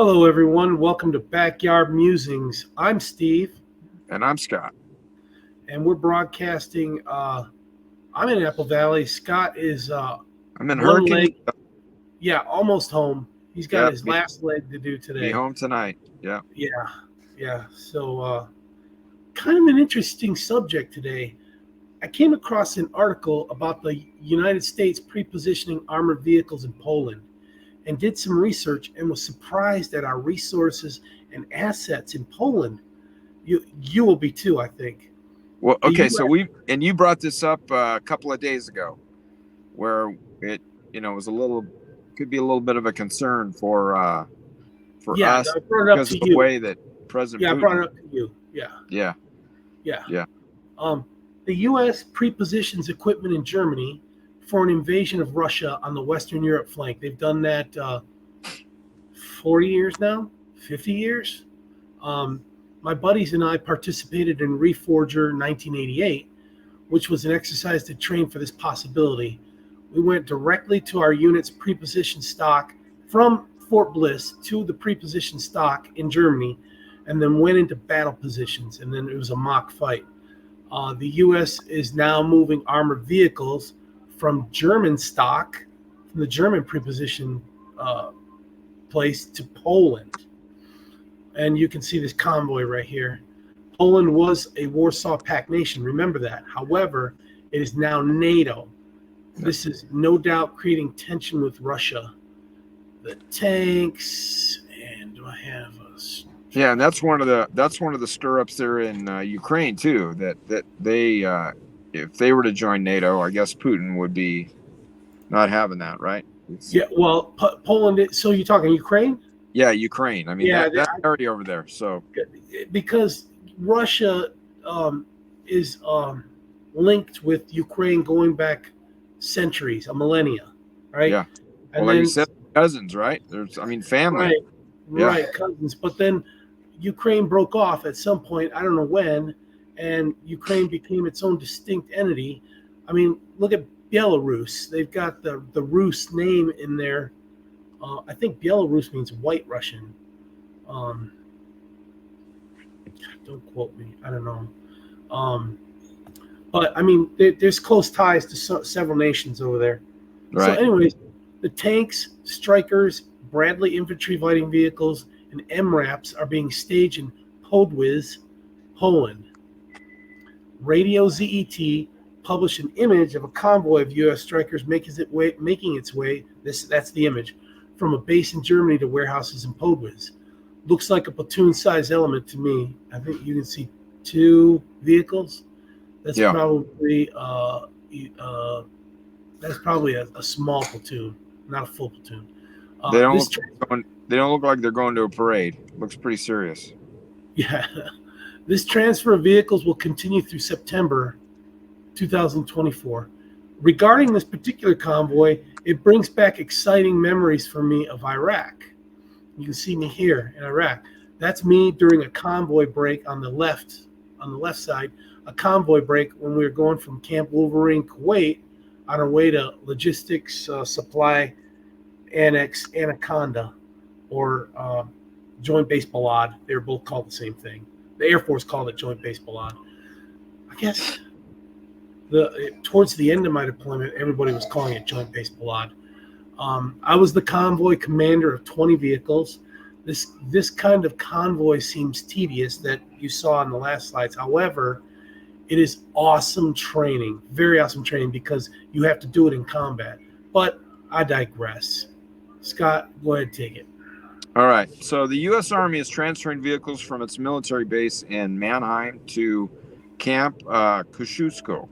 Hello, everyone. Welcome to Backyard Musings. I'm Steve, And I'm Scott. and we're broadcasting. I'm in Apple Valley. Scott is I'm in one Hurricane. leg, yeah, almost home. He's got Yeah, his last leg to do be today. home tonight. Yeah. Yeah, yeah. So, kind of an interesting subject today. I came across an article about the United States prepositioning armored vehicles in Poland and did some research and was surprised at our resources and assets in Poland. You will be too, I think. Well, The okay. So U.S. you brought this up a couple of days ago, where it was a little, could be a little bit of a concern for Yeah, us I brought it up because to of the you. way that President Yeah, I brought Putin. it up to you. Yeah, Yeah, yeah. yeah, Um, the U.S. prepositions equipment in Germany for an invasion of Russia on the Western Europe flank. They've done that 40 years now, 50 years. Um, my buddies and I participated in Reforger 1988, which was an exercise to train for this possibility. We went directly to our unit's preposition stock from Fort Bliss to the preposition stock in Germany, and then went into battle positions. And then it was a mock fight. The U.S. is now moving armored vehicles from German stock, from the German preposition uh, place to Poland. And you can see this convoy right here. Poland was a Warsaw Pact nation, remember that. However, it is now NATO. yeah. This is no doubt creating tension with Russia. The tanks, and do I have a. Yeah, and that's one of the stirrups there in Ukraine too. That they if they were to join NATO, I guess Putin would be not having that, right? It's Yeah, well, Poland. So you're talking Ukraine? Yeah, Ukraine. I mean Yeah, that area over there. So because Russia is linked with Ukraine going back centuries, a millennia, right? yeah. Well, And like you then said, cousins, right? Family. right, Yeah, right, cousins. But then Ukraine broke off at some point. I don't know when, and Ukraine became its own distinct entity. I mean, look at Belarus. They've got the Rus name in there. I think Belarus means White Russian. Um, don't quote me. I don't know. Um, but I mean, there's close ties to several nations over there. So, right. anyways, the tanks, Strikers, Bradley infantry fighting vehicles, and MRAPs are being staged in Podwiz, Poland. Radio ZET published an image of a convoy of U.S. Strikers making its way. That's the image from a base in Germany to warehouses in Podwiz. Looks like a platoon-sized element to me. I think you can see two vehicles. That's Yeah, probably a small platoon, not a full platoon. they don't This look they don't look like they're going to a parade. Looks pretty serious. yeah, this transfer of vehicles will continue through September 2024. Regarding this particular convoy, it brings back exciting memories for me of Iraq. You can see me here in Iraq. That's me during a convoy break on the left side, a convoy break when we were going from Camp Wolverine, Kuwait, on our way to logistics supply annex Anaconda or Joint Base Balad. They were both called the same thing. The Air Force called it Joint Base Balad. I guess towards the end of my deployment, everybody was calling it Joint Base Balad. I was the convoy commander of 20 vehicles. This kind of convoy seems tedious that you saw in the last slides. However, it is awesome training, very awesome training because you have to do it in combat. But I digress. Scott, go ahead, take it. All right. So the U.S. Army is transferring vehicles from its military base in Mannheim to Camp Kosciuszko,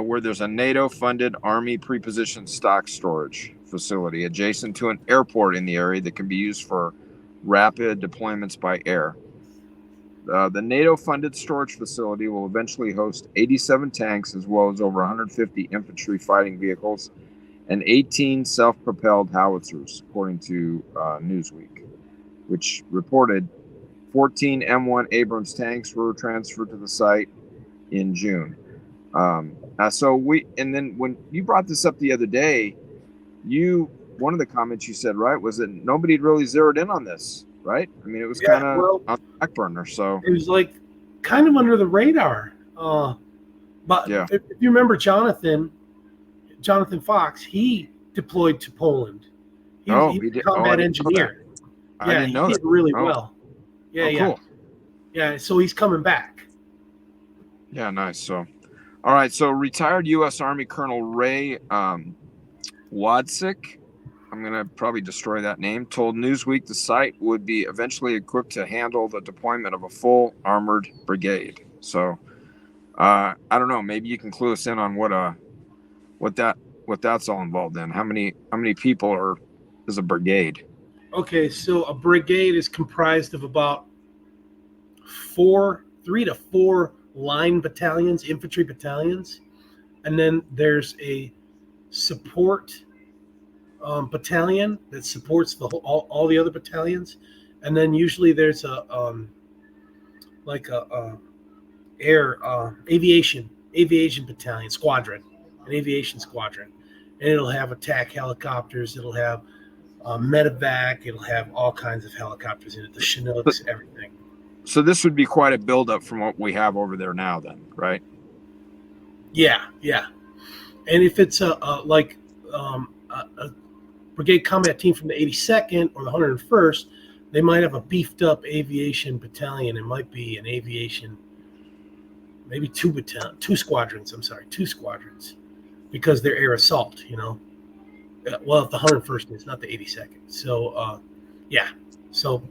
where there's a NATO-funded Army prepositioned stock storage facility adjacent to an airport in the area that can be used for rapid deployments by air. The NATO-funded storage facility will eventually host 87 tanks as well as over 150 infantry fighting vehicles and 18 self-propelled howitzers, according to Newsweek, which reported 14 M1 Abrams tanks were transferred to the site in June. And then when you brought this up the other day, you one of the comments you said, right, was that nobody really zeroed in on this, right? I mean, it was Yeah, kind of well, on the back burner. So it was like kind of under the radar. But yeah. if you remember Jonathan Fox, he deployed to Poland. Oh, He he was a did. Oh, I combat didn't know that. engineer. I Yeah, didn't he know that. did really Oh, well. Yeah, oh, yeah, cool. yeah. So he's coming back. Yeah, nice. So, all right. So retired U.S. Army Colonel Ray Wadsick, I'm going to probably destroy that name, told Newsweek the site would be eventually equipped to handle the deployment of a full armored brigade. So, I don't know. Maybe you can clue us in on what that's all involved in. How many people is a brigade? Okay, so a brigade is comprised of about 3 to 4 line battalions, infantry battalions, and then there's a support battalion that supports all the other battalions, and then usually there's a like a air aviation battalion squadron, an aviation squadron, and it'll have attack helicopters, it'll have medevac, it'll have all kinds of helicopters in it, the Chinooks, everything. So this would be quite a buildup from what we have over there now, then, right? Yeah, yeah. And if it's a brigade combat team from the 82nd or the 101st, they might have a beefed up aviation battalion. It might be an aviation, maybe two squadrons. I'm sorry, two squadrons, because they're air assault. Well, if the 101st is not the 82nd. So, yeah. So,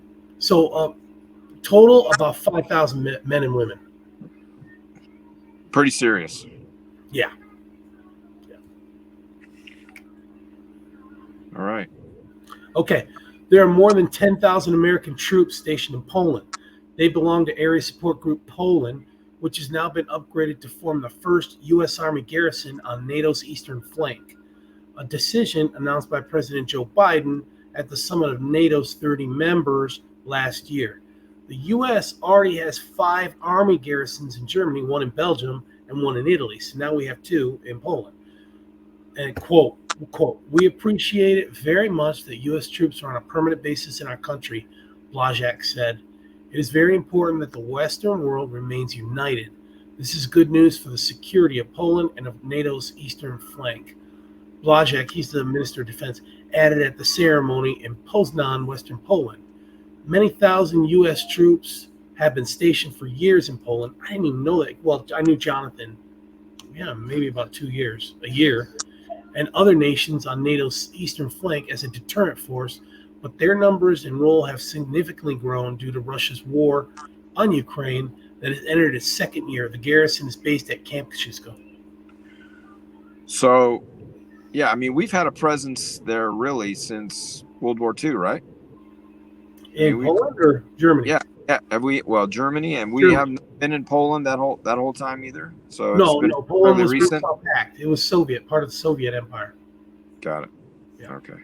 total about 5,000 men and women. Pretty serious. Yeah. All right. Okay. There are more than 10,000 American troops stationed in Poland. They belong to Area Support Group Poland, which has now been upgraded to form the first U.S. Army garrison on NATO's eastern flank. A decision announced by President Joe Biden at the summit of NATO's 30 members last year. The U.S. already has 5 Army garrisons in Germany, 1 in Belgium and 1 in Italy. So now we have 2 in Poland. And quote, we appreciate it very much that U.S. troops are on a permanent basis in our country, Blazak said. It is very important that the Western world remains united. This is good news for the security of Poland and of NATO's eastern flank. Blazak, he's the Minister of Defense, added at the ceremony in Poznan, Western Poland. Many thousand U.S. troops have been stationed for years in Poland. I didn't even know that. Well, I knew Jonathan, maybe about a year, and other nations on NATO's eastern flank as a deterrent force, but their numbers and role have significantly grown due to Russia's war on Ukraine that has entered its second year. The garrison is based at Camp Kosciuszko. So, yeah, I mean, we've had a presence there really since World War II, right? In Poland or Germany? Yeah. Have we? Well, Germany, and we Germany. haven't been in Poland that whole time either. So No, Poland was recent. Warsaw Pact. It was Soviet, part of the Soviet Empire. Got it. Yeah. Okay.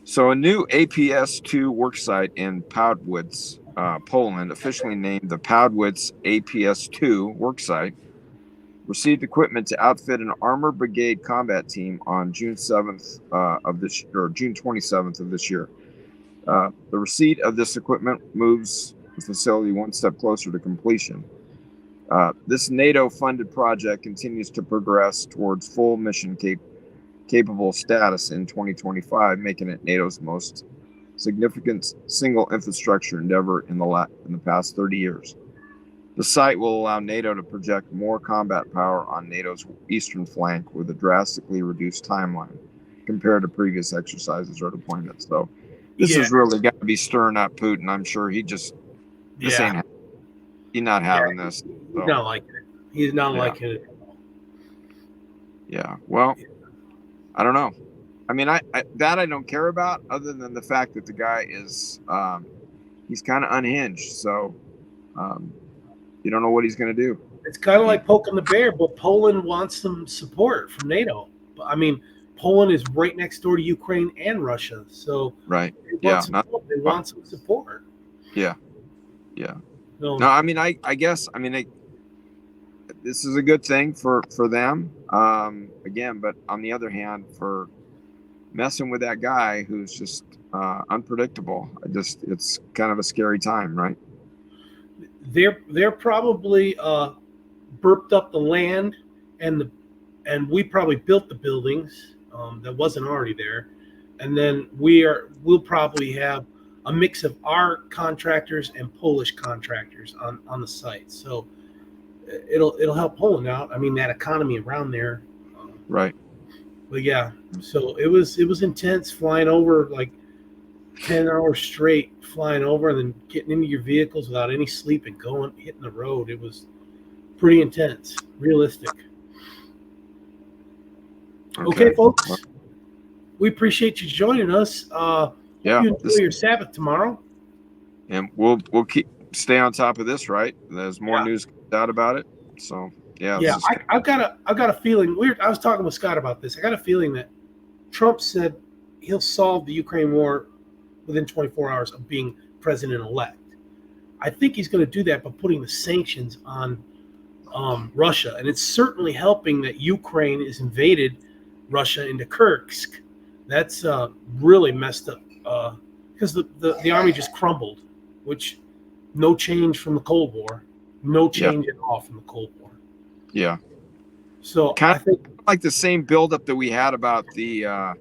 So a new APS-2 worksite in Podwitz, Poland, officially named the Podwitz APS-2 worksite, received equipment to outfit an armored brigade combat team on June 7th June 27th of this year. The receipt of this equipment moves the facility one step closer to completion. This NATO-funded project continues to progress towards full mission capable status in 2025, making it NATO's most significant single infrastructure endeavor in the past 30 years. The site will allow NATO to project more combat power on NATO's eastern flank with a drastically reduced timeline compared to previous exercises or deployments. So this is really got to be stirring up Putin. I'm sure he's not having this. So. He's not liking it. He's not liking it. Yeah. Well, I don't know. I mean, I don't care about, other than the fact that the guy is he's kind of unhinged. So you don't know what he's going to do. It's kind of like poking the bear, but Poland wants some support from NATO. I mean, Poland is right next door to Ukraine and Russia, so right. They want some support. Yeah. No, I mean, I guess, I mean, this is a good thing for them. Again, but on the other hand, for messing with that guy who's just unpredictable. It's kind of a scary time, right? They're probably burped up the land, and we probably built the buildings that wasn't already there, and then we'll probably have a mix of our contractors and Polish contractors on the site. So it'll help Poland out. I mean, that economy around there. Right. But yeah, so it was intense flying over like 10 hours straight, flying over and then getting into your vehicles without any sleep and hitting the road. It was pretty intense, realistic. Okay, folks, we appreciate you joining us. Yeah, you enjoy your Sabbath tomorrow. And we'll stay on top of this, right? There's more news out about it. So yeah, I've got a feeling. I was talking with Scott about this. I got a feeling that Trump said he'll solve the Ukraine war within 24 hours of being president-elect. I think he's going to do that by putting the sanctions on Russia, and it's certainly helping that Ukraine has invaded Russia into Kursk. That's really messed up because the army just crumbled, which no change from the Cold War, no change at all from the Cold War. Yeah. So I think like the same buildup that we had about the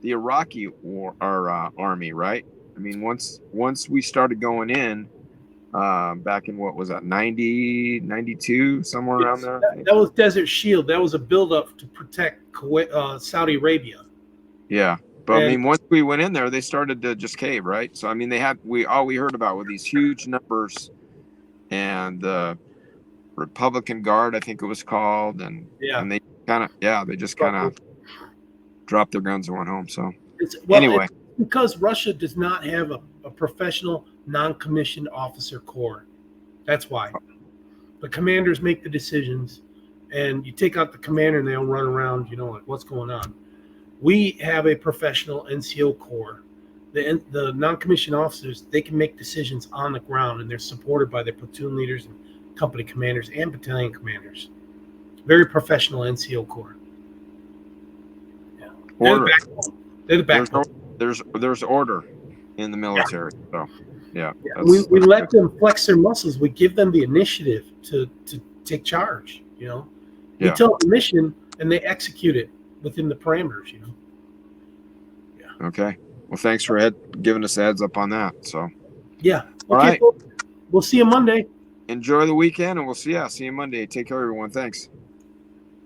Iraqi war, our army, right? I mean, once we started going in, back in what was that, 90, 92, somewhere around there. That was Desert Shield. That was a buildup to protect Kuwait, Saudi Arabia. Yeah, but I mean, once we went in there, they started to just cave, right? So I mean, all we heard about were these huge numbers, and the Republican Guard, I think it was called, and they just kind of dropped their guns and went home. So anyway, it's because Russia does not have a professional non-commissioned officer corps. That's why. The commanders make the decisions, and you take out the commander and they'll run around, like, what's going on. We have a professional NCO corps. The non-commissioned officers, they can make decisions on the ground, and they're supported by their platoon leaders and company commanders and battalion commanders. Very professional NCO corps. Yeah. They're the backbone. There's order in the military. Yeah. So yeah. We let them flex their muscles. We give them the initiative to take charge. We tell them the mission and they execute it within the parameters. Okay. Well, thanks for giving us a heads up on that. So yeah. All right. We'll see you Monday. Enjoy the weekend, and we'll see you Monday. Take care, everyone. Thanks.